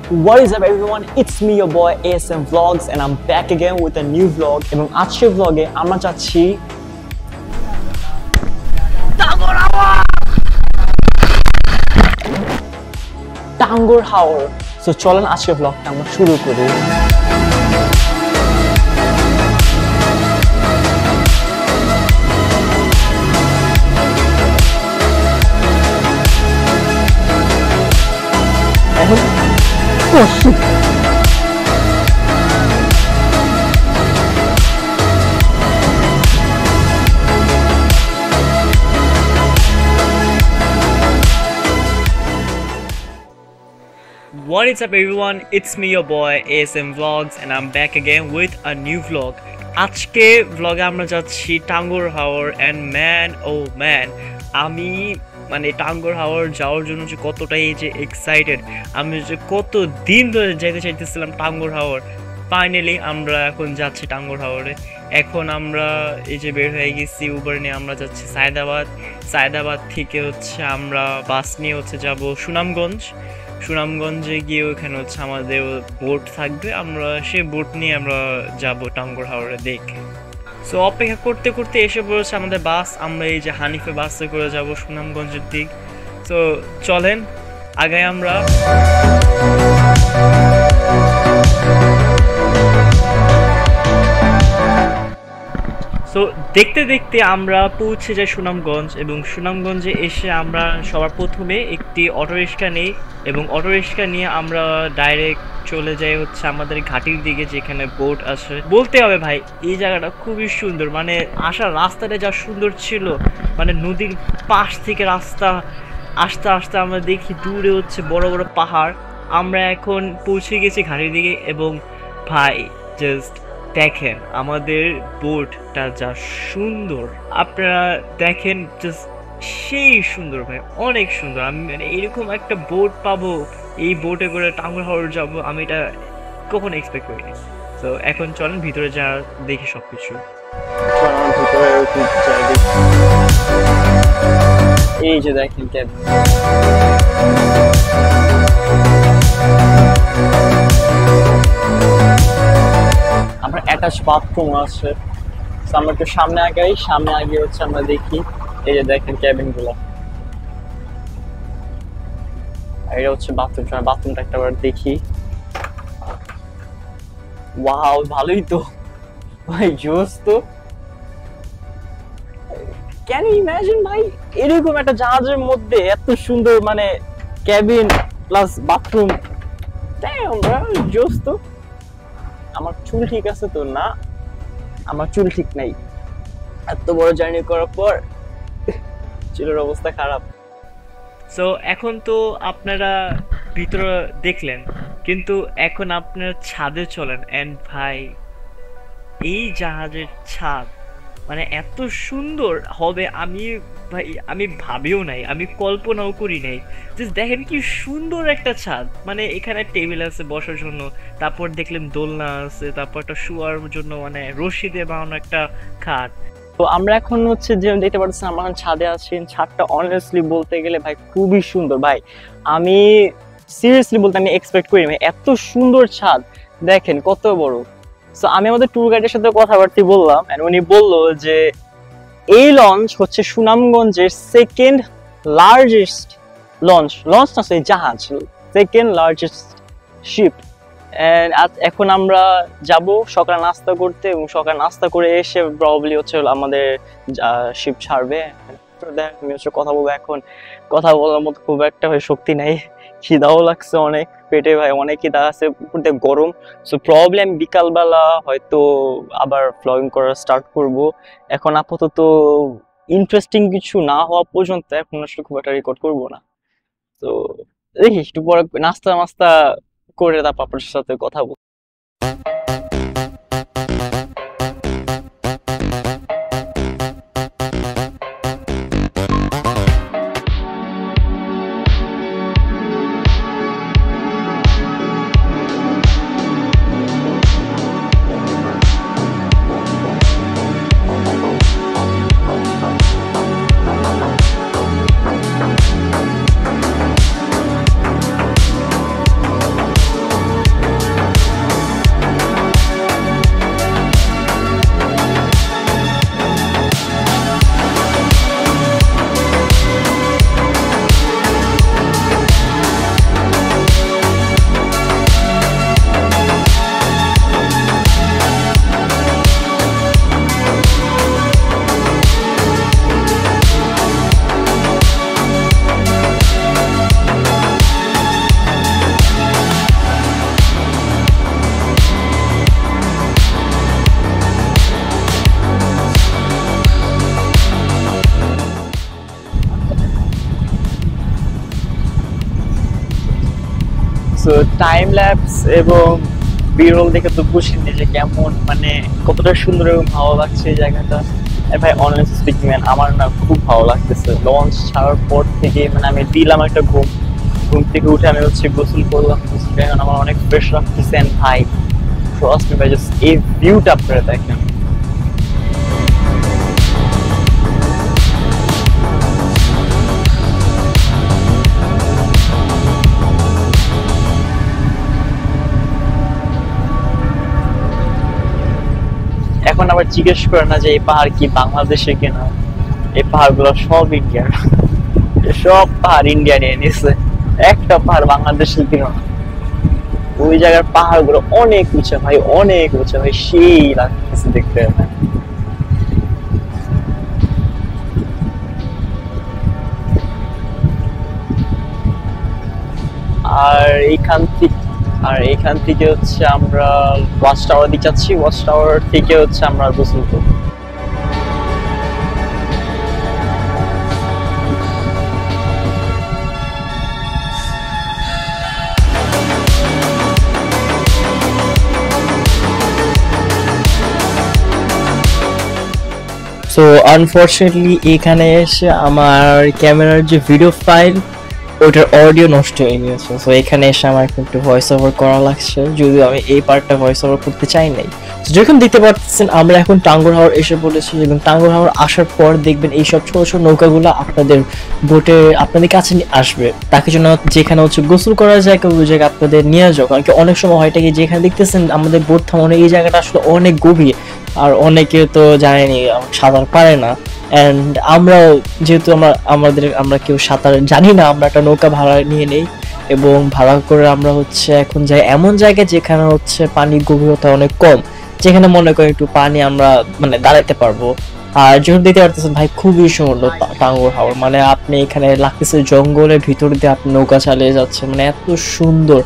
What is up everyone, it's me your boy ASM Vlogs and I'm back again with a new vlog এবং আজকের vlog-এ আমরা যাচ্ছি টাঙ্গুর হাওর। So চলেন আজকের vlog-টা আমরা শুরু করি। What is up everyone, it's me your boy ASM Vlogs and I'm back again with a new vlog. আজকে vlog-এ আমরা যাচ্ছি টাঙ্গুর হাওর and man oh man আমি মানে টাঙ্গুর হাওর যাওয়ার জন্য যে কতটাই যে এক্সাইটেড, আমি যে কত দিন ধরে যেতে চাইতেছিলাম টাঙ্গুর হাওর। ফাইনালি আমরা এখন যাচ্ছি টাঙ্গুর হাওরে। এখন আমরা এই যে বের হয়ে গেছি, উবার নিয়ে আমরা যাচ্ছি সায়দাবাদ থেকে হচ্ছে আমরা বাস নিয়ে হচ্ছে যাব সুনামগঞ্জে গিয়ে ওখানে হচ্ছে আমাদের বোট থাকবে, আমরা সেই বোট নিয়ে আমরা যাব টাঙ্গুর হাওরে দেখে। সো অপেক্ষা করতে করতে এসে পড়েছে আমাদের বাস, আমরা এই যে হানিফে বাসে করে যাব সুনামগঞ্জের দিক। সো চলেন আগে আমরা তো দেখতে দেখতে আমরা পৌঁছে যাই সুনামগঞ্জ এবং সুনামগঞ্জে এসে আমরা সবার প্রথমে একটি অটোরিক্সা নিই এবং অটোরিক্সা নিয়ে আমরা ডাইরেক্ট চলে যাই হচ্ছে আমাদের ঘাটির দিকে যেখানে বোট আছে। বলতে হবে ভাই এই জায়গাটা খুবই সুন্দর, মানে আসার রাস্তাটা যা সুন্দর ছিল, মানে নদীর পাশ থেকে রাস্তা আস্তে আস্তে আমরা দেখি দূরে হচ্ছে বড় বড় পাহাড়। আমরা এখন পৌঁছে গেছি ঘাটির দিকে এবং ভাই জাস্ট দেখেন আমাদের বোটটা যা সুন্দর, আপনারা দেখেন জাস্ট সেই সুন্দর ভাই, অনেক সুন্দর। আমি মানে এরকম একটা বোট পাবো, এই বোটে করে টাঙ্গুর হাওর যাবো, আমি এটা কখনো এক্সপেক্ট করিনি। তো এখন চলেন ভিতরে যা দেখি সবকিছু। এই যে দেখেন ক্যাবিন, আমরা অ্যাটাচ বাথরুম আছে। আমরা একটু সামনে আগে হচ্ছে আমরা দেখি, এই যে দেখেন ক্যাবিন গুলো, এটা হচ্ছে বাথরুম। বাথরুমটা একটা বার দেখি। ওয়াও, ভালোই তো ভাই, জোস তো। ক্যান ইউ ইমাজিন ভাই, এরকম একটা জাহাজের মধ্যে এত সুন্দর মানে ক্যাবিন প্লাস বাথরুম, জোস তো। আমার চুল ঠিক আছে তো? না, আমার চুল ঠিক নাই। এত বড় জার্নি করার পর চুলের অবস্থা খারাপ। সো এখন তো আপনারা ভিতরে দেখলেন, কিন্তু এখন আপনারা ছাদে চলেন। এন্ড ভাই এই জাহাজের ছাদ মানে এত সুন্দর হবে আমি ভাবিও নাই, আমি কল্পনাও করি নাই। জাস্ট দেখেন কি সুন্দর একটা ছাদ, মানে এখানে টেবিল আছে বসার জন্য, তারপর দেখলেন দোলনা আছে, তারপর একটা শোয়ার জন্য মানে রশি দিয়ে বানানো একটা খাট। তো আমরা এখন হচ্ছে যে দেখতে পাচ্ছি আমরা এখন ছাদে আছি। ছাদটা অনেস্টলি বলতে গেলে ভাই খুবই সুন্দর ভাই, আমি সিরিয়াসলি বলতে আমি এক্সপেক্ট করিনি ভাই, এত সুন্দর ছাদ দেখেন কত বড়। সো আমি আমাদের ট্যুর গাইডের সাথে কথাবার্তা বললাম, উনি বললো যে এই লঞ্চ হচ্ছে সুনামগঞ্জের সেকেন্ড লার্জেস্ট লঞ্চ না, সেই জাহাজ সেকেন্ড লার্জেস্ট শিপ। এখন আমরা যাব সকালে নাস্তা করতে এবং সকালে নাস্তা করে এসে প্রবাবলি হচ্ছে আমাদের শিপ ছাড়বে। আমি হচ্ছে কথা বলবো, এখন কথা বলার মতো খুব একটা শক্তি নাই, খিদাও লাগছে অনেক, পেটে ভাই অনেক খিদা আছে, উপরে গরম। সো প্রবাবলি আমি বিকালবেলা হয়তো আবার ভ্লগিং করা স্টার্ট করব। এখন আপাতত ইন্টারেস্টিং কিছু না হওয়া পর্যন্ত এখন আসলে খুব একটা রেকর্ড করবো না। তো দেখি একটু পরে নাস্তা করে তারপর আপনার সাথে কথা বলবো। সো টাইম ল্যাপস এবং বিরল দেখে তো বুঝিনি যে কেমন মানে কতটা সুন্দর এবং ভালো লাগছে এই জায়গাটা। আর ভাই অনেস্টলি স্পিকিং ম্যান আমার না খুব ভালো লাগতেছে। লঞ্চ ছাড়ার পর থেকে মানে আমি দিলাম একটা ঘুম থেকে উঠে আমি হচ্ছে গোসল করলাম, এখন আমার অনেক ফ্রেশ লাগতেছে। এন্ড ভাই ট্রাস্ট মি ভাই, জাস্ট এই ভিউটা আপনারা দেখেন। এখন আবার জিজ্ঞেস করে না যে এই পাহাড় কি বাংলাদেশে কিনা, এই পাহাড়গুলো সব ইন্ডিয়ার, সব পাহাড় ইন্ডিয়া নিয়ে নিচ্ছে, একটা পাহাড় বাংলাদেশের কিনা না। ওই জায়গার পাহাড় গুলো অনেক উঁচা ভাই, অনেক উঁচা ভাই, সেই লাগতেছে দেখতে। এইখান থেকে হচ্ছে আমরা ওয়াচ টাওয়ার দিকে যাচ্ছি, ওয়াচ টাওয়ার থেকে হচ্ছে আমরা গোসল করবো। সো আনফরচুনেটলি এখানে এসে আমার ক্যামেরার যে ভিডিও ফাইল ওটার অডিও নষ্ট হয়ে গেছে। সো এখানে এসে আমার একটু ভয়েস ওভার করা লাগছে, যদিও আমি এই পার্টটা ভয়েস ওভার করতে চাই নাই। যখন দেখতে পাচ্ছেন আমরা এখন টাঙ্গুর হাওর এসে পড়েছি, এবং টাঙ্গুর হাওর আসার পর দেখবেন এইসব ছোট ছোট নৌকাগুলো আপনাদের বোটে আপনাদের কাছে আসবে, তাকে জন্য যেখানে হচ্ছে গোসল করার জায়গা ওই জায়গায় আপনাদের নিয়ে যাও। কারণ কি অনেক সময় হয়টা কি যেখানে দেখতেছেন আমাদের বোট থামানো এই জায়গাটা আসলে অনেক গভীর, আর অনেকে তো জানেনি সাঁতার পারে না। অ্যান্ড আমরাও যেহেতু আমরা কেউ সাঁতার জানি না, আমরা একটা নৌকা ভাড়া নিয়ে নেই এবং ভাড়া করে আমরা হচ্ছে এখন যাই এমন জায়গায় যেখানে হচ্ছে পানির গভীরতা অনেক কম, যেখানে মনে করি একটু পানি আমরা মানে দাঁড়াতে পারবো। আর যখন দেখতে পারতেছেন ভাই খুবই সুন্দর টাঙ্গুর হাওর, মানে আপনি এখানে লাগতেছে জঙ্গলের ভিতর দিয়ে আপনি নৌকা চালিয়ে যাচ্ছে, মানে এত সুন্দর।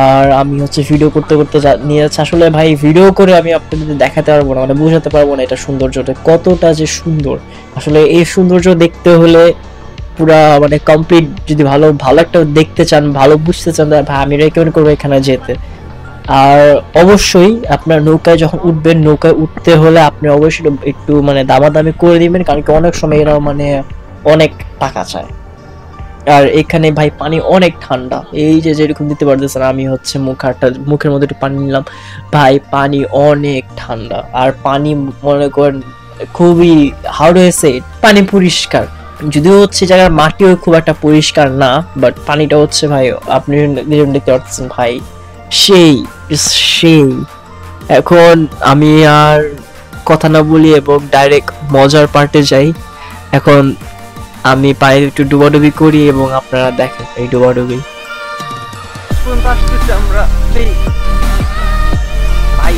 আর আমি হচ্ছে ভিডিও করতে করতে নিয়ে যাচ্ছি, আসলে ভাই ভিডিও করে আমি আপনাদের দেখাতে পারবো না, মানে বোঝাতে পারবো না এটা সৌন্দর্যটা কতটা যে সুন্দর। আসলে এই সৌন্দর্য দেখতে হলে পুরা মানে কমপ্লিট, যদি ভালো একটা দেখতে চান, ভালো বুঝতে চান, ভাই আমি রেকমেন্ড করবো এখানে যেতে। আর অবশ্যই আপনার নৌকায় যখন উঠবেন, নৌকায় উঠতে হলে আপনি অবশ্যই একটু মানে দামাদামি করে দিবেন, কারণ কি অনেক সময় এরা মানে অনেক টাকা চায়। আর এখানে ভাই পানি অনেক ঠান্ডা, এই যে যেরকম দিতে পারতেছেন আমি হচ্ছে মুখের মধ্যে একটু পানি নিলাম, ভাই পানি অনেক ঠান্ডা। আর পানি মনে করেন খুবই হার্ড হয়েছে, পানি পরিষ্কার, যদিও হচ্ছে জায়গার মাটিও খুব একটা পরিষ্কার না, বাট পানিটা হচ্ছে ভাই আপনি দেখতে পাচ্ছেন ভাই সেই সেই। এখন আমি আর কথা না বলি এবং ডাইরেক্ট মজার পার্টে যাই। এখন আমি পায়ে একটু ডুবাডুবি করি এবং আপনারা দেখেন এই ডুবাডুবি। আমরা ভাই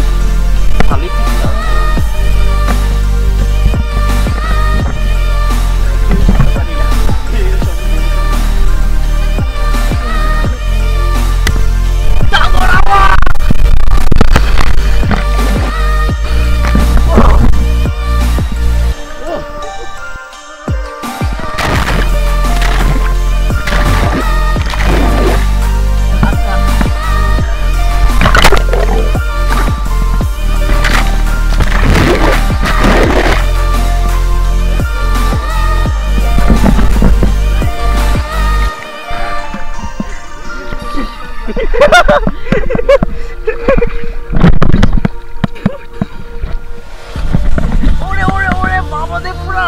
ওরে ওরে ওরে বাবা দে পুরা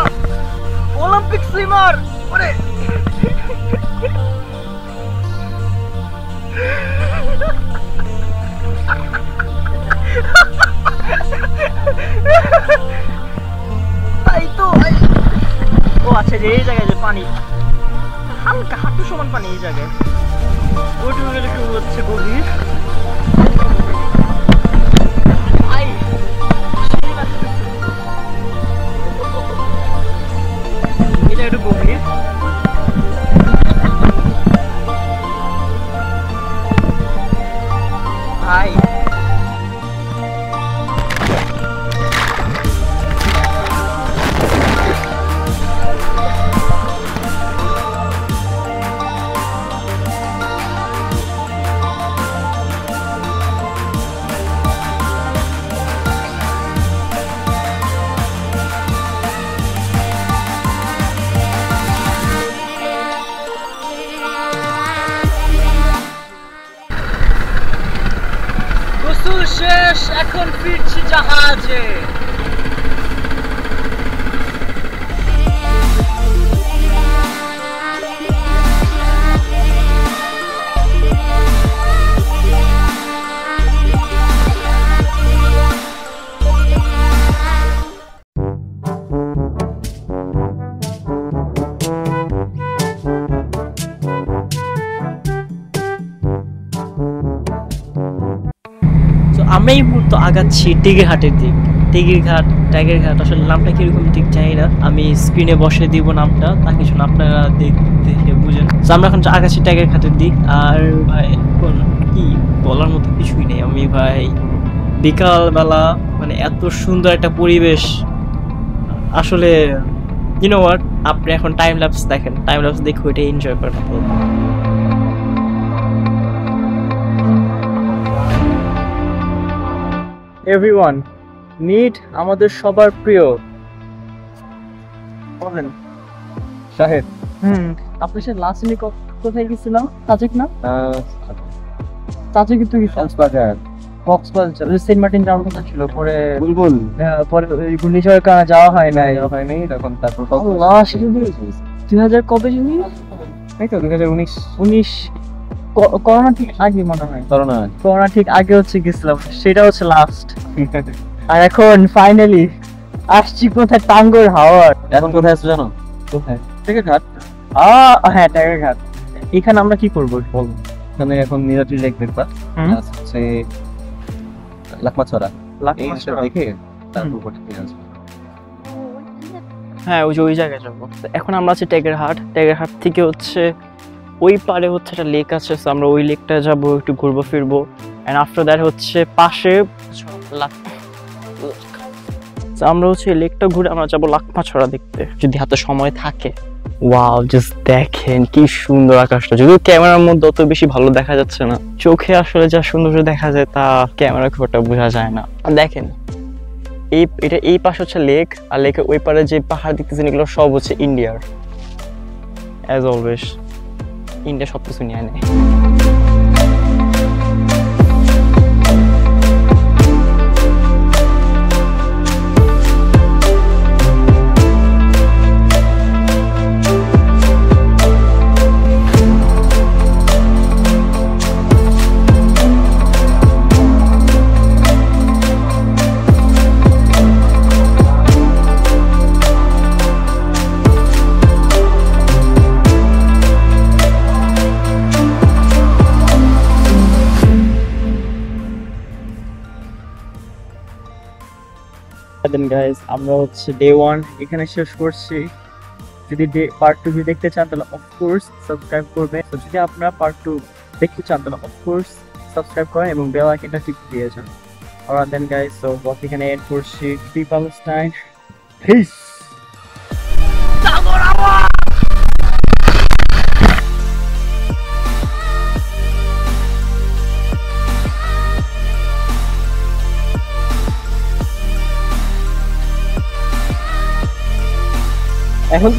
অলিম্পিক সুইমার ওরে। তাই তো ও আচ্ছা, যে এই জায়গায় যে পানি হালকা হাঁটু সমান পানি, এই জায়গায় ওইটুকু গেলে একটু হচ্ছে গভীর। এটা একটু গভীর, ভাই গোসল শেষ, এখন ফিরছি জাহাজে। আমরা এই মুহূর্তে আগাচ্ছি টেগেরহাটের দিক। টাইগারঘাট আসলে নামটা কিরকম ঠিক জানি না, আমি স্ক্রিনে বসে দিব নামটা, তা কিছু না, আপনারা দেখে বুঝেন। তো আমরা এখন আগাচ্ছি টাইগারঘাটের দিক। আর ভাই এখন কি বলার মতো কিছুই নেই। আমি ভাই বিকালবেলা মানে এত সুন্দর একটা পরিবেশ, আসলে ইউ নো হোয়াট, আপনি এখন টাইম ল্যাপস দেখেন, টাইম ল্যাপস দেখে ওইটা এনজয় করেন আপাতত। এভরিওয়ান মিট আমাদের সবার প্রিয় বলেন শাহেদ। আপনার সাথে লাস্ট আমি কোথায় গেছিলাম? তাজেক না? তাজেক কিন্তু কক্সবাজার। কক্সবাজার সেন্ট মার্টিন যাওয়ার কথা ছিল, পরে বুলবুল। পরে ওই ঘূর্ণিঝড়ের কারণে যাওয়া হয় নাই। হয়নি তখন, তারপর আল্লাহ, সেটা 2000 কবে জানি? এই তো 2019 19 করোনা ঠিক আগে মনে হয়, করোনা ঠিক আগে হচ্ছে গেছিলাম, সেটা হচ্ছে লাস্ট। আর এখন ফাইনালি আসছি কোথায়? টাঙ্গুয়ার হাওর। এখন কোথায় আছো জানো? কোথায়? টেকেরঘাট। হ্যাঁ টাইগারঘাট। এখানে আমরা কি করবো বল? এখানে এখন নীলাদ্রি লেক দেখবা, হুম। প্লাস হচ্ছে লাকমাছড়া। এই লাকমাছড়া। দেখে তারপর কোথায় আসবে। হ্যাঁ ওই যে ওই জায়গায় যাবো। তো এখন আমরা আছি টাইগারহাট থেকে হচ্ছে ওই পারে হচ্ছে একটা লেক আছে, তো আমরা ওই লেকটা যাবো, একটু ঘুরবো ফিরবো। এন্ড আফটার দ্যাট হচ্ছে পাশে তো আমরা হচ্ছে লেকটা ঘুরে আমরা যাবো লাকমাছড়া দেখতে, যদি হাতে সময় থাকে। ওয়াও, জাস্ট দেখেন কি সুন্দর আকাশটা, যদিও ক্যামেরার মধ্যে অত বেশি ভালো দেখা যাচ্ছে না, চোখে আসলে যা সৌন্দর্য দেখা যায় তা ক্যামেরা খুব একটা বোঝা যায় না। আর দেখেন এই পাশে হচ্ছে লেক, আর লেকের ওই পারে যে পাহাড় দেখতেছেন এগুলো সব হচ্ছে ইন্ডিয়ার। অ্যাজ অলওয়েজ ইন্ডিয়া সব কিছু নিয়ে নেয়। দেন গাইস, আমরা হচ্ছে ডে 1 এখানে শেষ করছি। যদি পার্ট 2 দেখতে চান তাহলে অফকোর্স সাবস্ক্রাইব করবেন। তো যদি আপনারা পার্ট 2 দেখতে চান তাহলে অফকোর্স সাবস্ক্রাইব করেন এবং বেল আইকনটা টিপ দিয়ে যান। অলরাইট দেন গাইস, সো ব্লগ এখানে এন্ড করছি। Free Palestine, piece. এখন